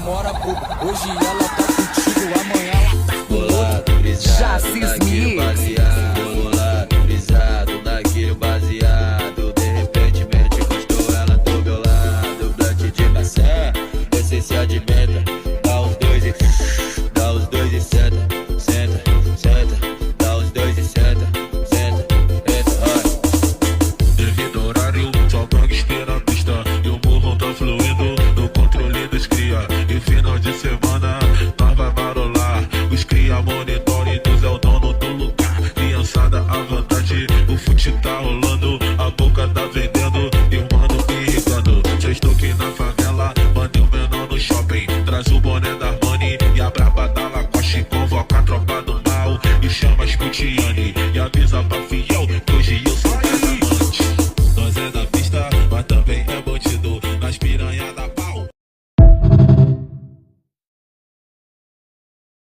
namora bobo. Hoje ela tá contigo, amanhã ela tá com outro. Chassis Mix. Bolado, brisado, naquele baseado. De repente, gostou, ela do meu lado. Blunt de maçã, essência de menta. Dá os dois e senta, senta, senta. Dá os dois e senta, senta, entra, Devido ao horário, só gangster na pista. E o morro tá fluindo no controle dos cria. E final de semana, nós vai marolar. Os cria monitore, Deus é o dono do lugar. Criançada à vontade, o fute tá rolando. A boca tá vendendo e o mano irritando. Sextou que na favela